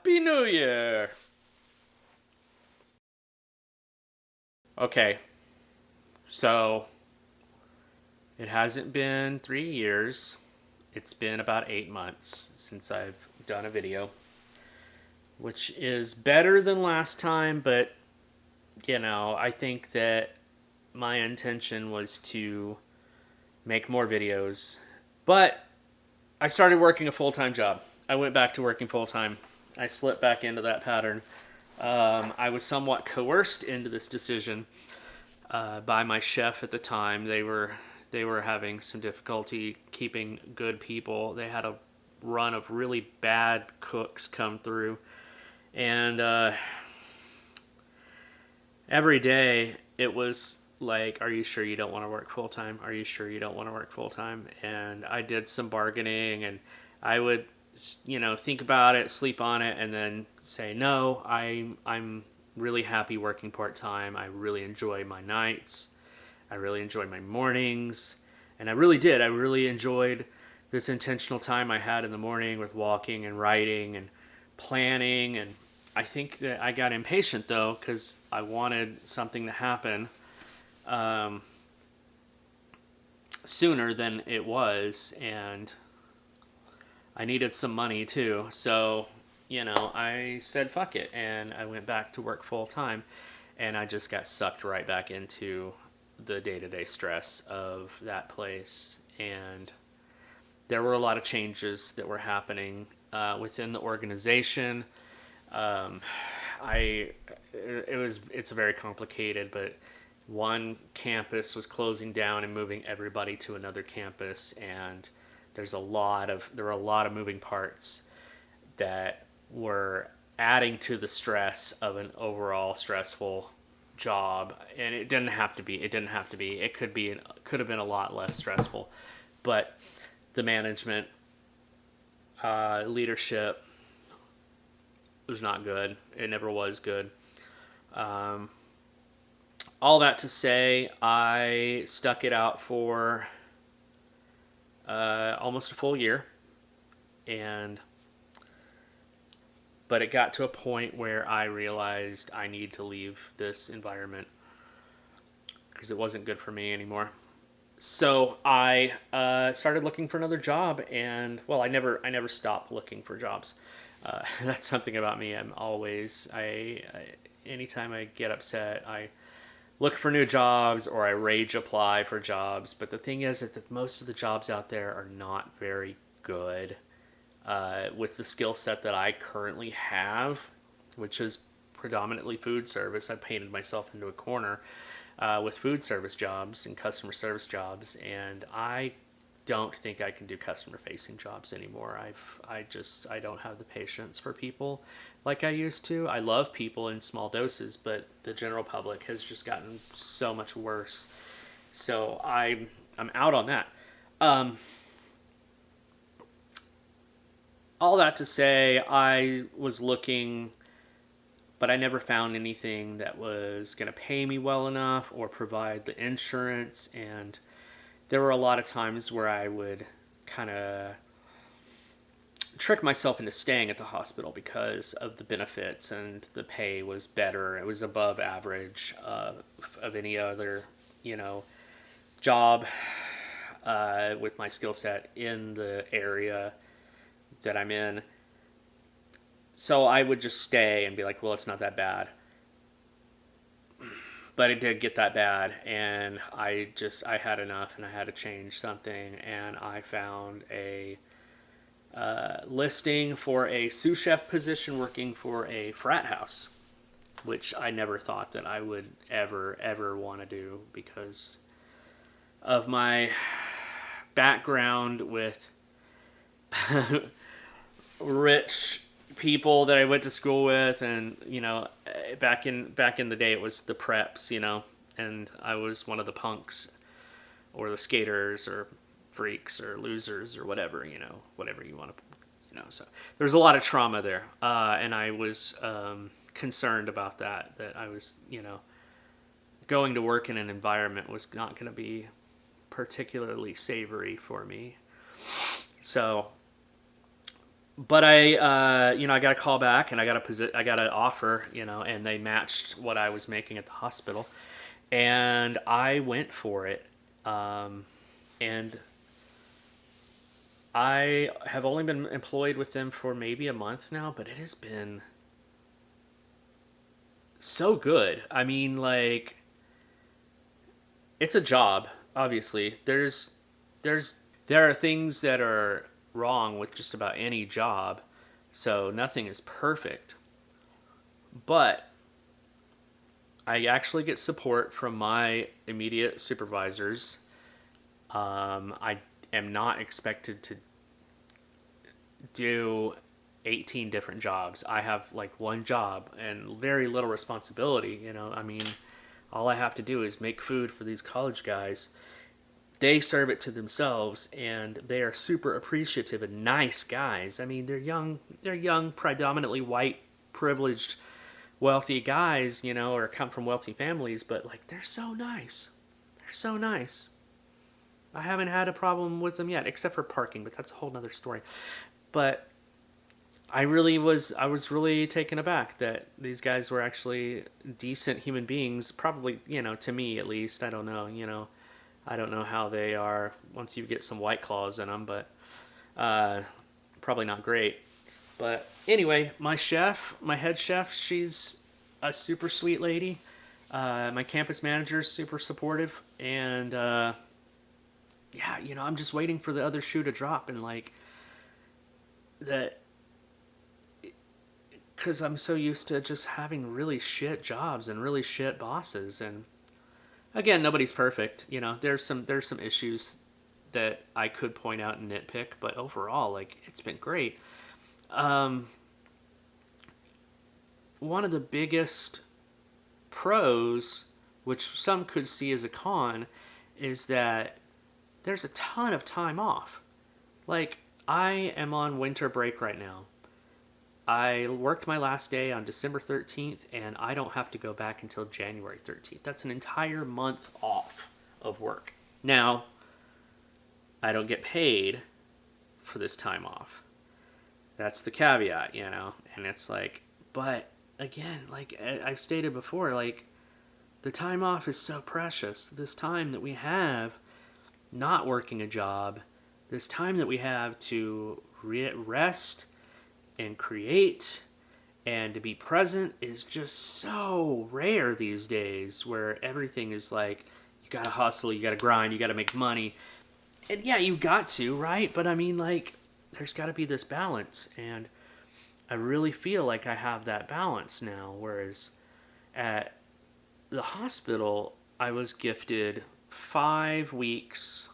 Happy New Year! Okay, so it hasn't been 3 years. It's been about 8 months since I've done a video, which is better than last time, but I think that my intention was to make more videos. But I started working a full time job. I went back to working full time. I slipped back into that pattern. I was somewhat coerced into this decision by my chef at the time. They were having some difficulty keeping good people. They had a run of really bad cooks come through, and every day it was like, "Are you sure you don't want to work full time? Are you sure you don't want to work full time?" And I did some bargaining, and I would think about it, sleep on it, and then say no. I'm really happy working part time. I really enjoy my nights. I really enjoy my mornings, and I really did. I really enjoyed this intentional time I had in the morning with walking and writing and planning. And I think that I got impatient though because I wanted something to happen um, sooner than it was, and I needed some money too. So, I said fuck it, and I went back to work full time, and I just got sucked right back into the day to day stress of that place. And there were a lot of changes that were happening within the organization. Um, I it's very complicated, but one campus was closing down and moving everybody to another campus, and there were a lot of moving parts that were adding to the stress of an overall stressful job. And it didn't have to be it could have been a lot less stressful, but the management leadership was not good. It never was good. um, all that to say, I stuck it out for almost a full year, and but it got to a point where I realized I need to leave this environment because it wasn't good for me anymore. So I started looking for another job, and well, I never stopped looking for jobs. That's something about me. I'm always anytime I get upset, I look for new jobs or I rage apply for jobs. But the thing is that most of the jobs out there are not very good with the skill set that I currently have, which is predominantly food service. I painted myself into a corner with food service jobs and customer service jobs, and I don't think I can do customer facing jobs anymore. I don't have the patience for people like I used to. I love people in small doses, but the general public has just gotten so much worse. So I'm out on that. Um, all that to say, I was looking, but I never found anything that was going to pay me well enough or provide the insurance. And there were a lot of times where I would kind of trick myself into staying at the hospital because of the benefits, and the pay was better. It was above average of any other, job with my skill set in the area that I'm in. So I would just stay and be like, well, it's not that bad. But it did get that bad, and I had enough, and I had to change something. And I found a listing for a sous chef position working for a frat house, which I never thought that I would ever want to do because of my background with rich people that I went to school with. And back in the day it was the preps, and I was one of the punks or the skaters or freaks or losers or whatever, whatever you want to, so there's a lot of trauma there. And I was concerned about that I was, going to work in an environment was not going to be particularly savory for me. So But I got a call back and I got an offer, and they matched what I was making at the hospital, and I went for it. And I have only been employed with them for maybe a month now, but it has been so good. I mean, like, it's a job. Obviously, there are things that are wrong with just about any job, so nothing is perfect. But I actually get support from my immediate supervisors. I am not expected to do 18 different jobs. I have like one job and very little responsibility. I mean, all I have to do is make food for these college guys. They serve it to themselves, and they are super appreciative and nice guys. I mean, they're young, predominantly white, privileged, wealthy guys, or come from wealthy families, but like they're so nice. They're so nice. I haven't had a problem with them yet, except for parking, but that's a whole nother story. But I was really taken aback that these guys were actually decent human beings, probably, to me at least. I don't know, I don't know how they are once you get some white claws in them, but uh, probably not great. But anyway, my head chef, she's a super sweet lady. My campus manager's super supportive, and yeah, I'm just waiting for the other shoe to drop, and like that, because I'm so used to just having really shit jobs and really shit bosses. And again, nobody's perfect. There's some issues that I could point out and nitpick, but overall, like, it's been great. Um, One of the biggest pros, which some could see as a con, is that there's a ton of time off. Like, I am on winter break right now. I worked my last day on December 13th, and I don't have to go back until January 13th. That's an entire month off of work. Now, I don't get paid for this time off. That's the caveat, and it's like, but again, like I've stated before, like, the time off is so precious. This time that we have not working a job, this time that we have to rest and create and to be present is just so rare these days, where everything is like, you gotta hustle, you gotta grind, you gotta make money. And yeah, you got to, right? But I mean, like, there's gotta be this balance. And I really feel like I have that balance now. Whereas at the hospital, I was gifted 5 weeks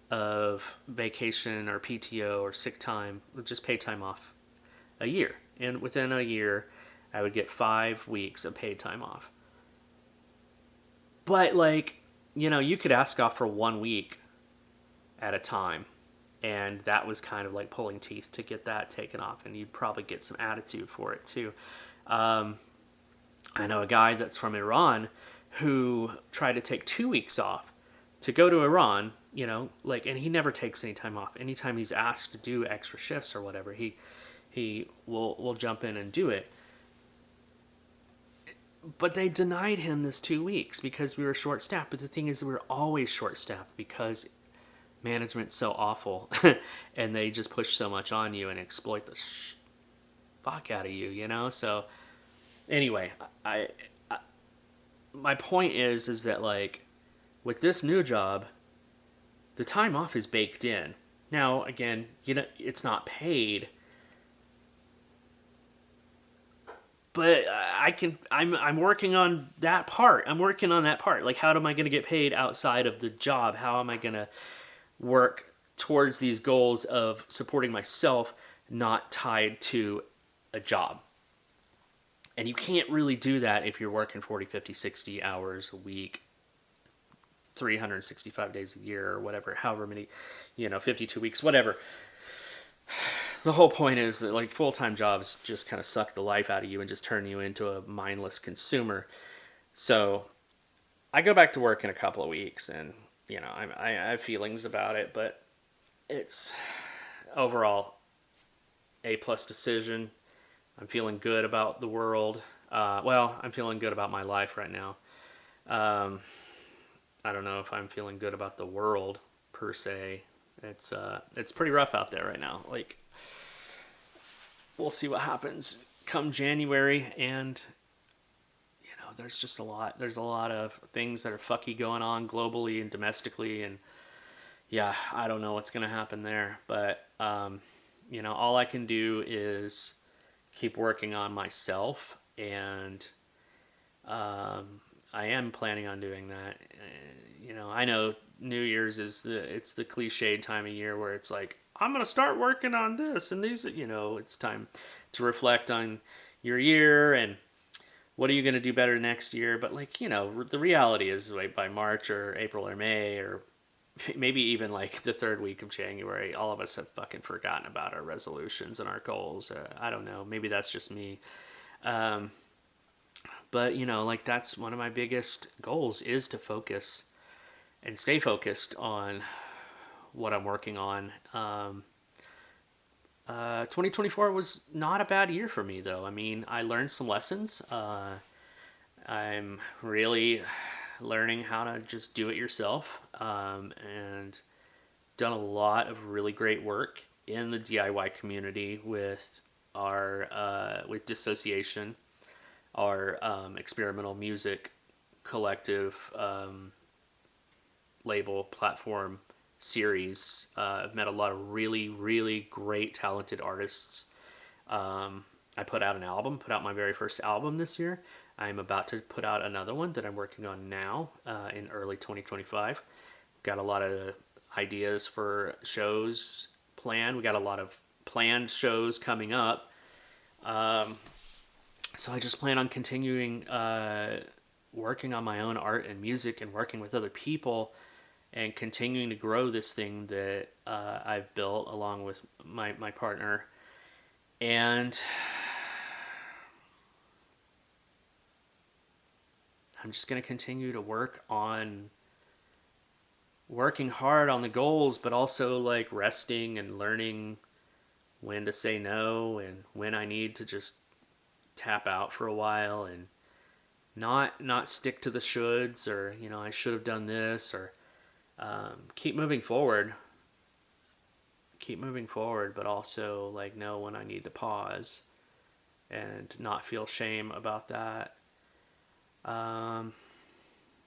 of vacation or PTO or sick time, just paid time off a year. And within a year, I would get 5 weeks of paid time off. But, like, you could ask off for 1 week at a time. And that was kind of like pulling teeth to get that taken off. And you'd probably get some attitude for it, too. Um, I know a guy that's from Iran who tried to take 2 weeks off to go to Iran, like, and he never takes any time off. Anytime he's asked to do extra shifts or whatever, he will jump in and do it. But they denied him this 2 weeks because we were short staffed. But the thing is, we were always short staffed because management's so awful, and they just push so much on you and exploit the fuck out of you. So anyway, I my point is that, like, with this new job, the time off is baked in. Now, again, it's not paid, but I'm working on that part. I'm working on that part. Like, how am I going to get paid outside of the job? How am I going to work towards these goals of supporting myself, not tied to a job? And you can't really do that if you're working 40, 50, 60 hours a week, 365 days a year, or whatever, however many, 52 weeks, whatever. The whole point is that, like, full-time jobs just kind of suck the life out of you and just turn you into a mindless consumer. So I go back to work in a couple of weeks, and I have feelings about it, but it's overall, A plus decision. I'm feeling good about the world. Well, I'm feeling good about my life right now. Um, I don't know if I'm feeling good about the world per se. It's pretty rough out there right now. Like, we'll see what happens come January, and there's just a lot. There's a lot of things that are fucky going on globally and domestically, and yeah, I don't know what's gonna happen there. But all I can do is keep working on myself, and I am planning on doing that. I know New Year's is the cliched time of year where it's like, I'm gonna start working on this and these. It's time to reflect on your year and what are you gonna do better next year. But like, the reality is, like, by March or April or May or maybe even like the third week of January, all of us have fucking forgotten about our resolutions and our goals. I don't know. Maybe that's just me. Um, but like, that's one of my biggest goals, is to focus and stay focused on what I'm working on. 2024 was not a bad year for me, though. I mean, I learned some lessons. I'm really learning how to just do it yourself, and done a lot of really great work in the DIY community with our with Dissociation, our experimental music collective, label platform series. I've met a lot of really, really great, talented artists. I put out my very first album this year. I'm about to put out another one that I'm working on now, in early 2025. Got a lot of ideas for shows planned. We got a lot of planned shows coming up. So I just plan on continuing working on my own art and music and working with other people and continuing to grow this thing that I've built along with my partner. And I'm just going to continue to working hard on the goals, but also like resting and learning when to say no and when I need to just tap out for a while and not stick to the shoulds, or I should have done this, or keep moving forward, but also like know when I need to pause and not feel shame about that.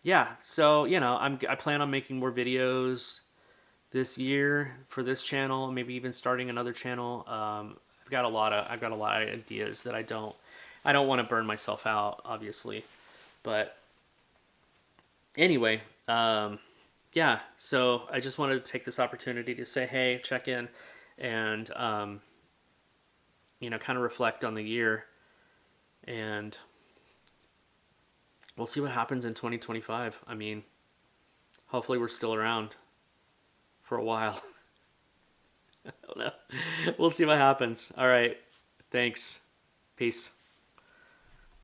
Yeah, so I plan on making more videos this year for this channel, maybe even starting another channel. I've got a lot of ideas that I don't want to burn myself out, obviously, but anyway, yeah. So I just wanted to take this opportunity to say, hey, check in, and kind of reflect on the year, and we'll see what happens in 2025. I mean, hopefully we're still around for a while. I don't know. We'll see what happens. All right. Thanks. Peace.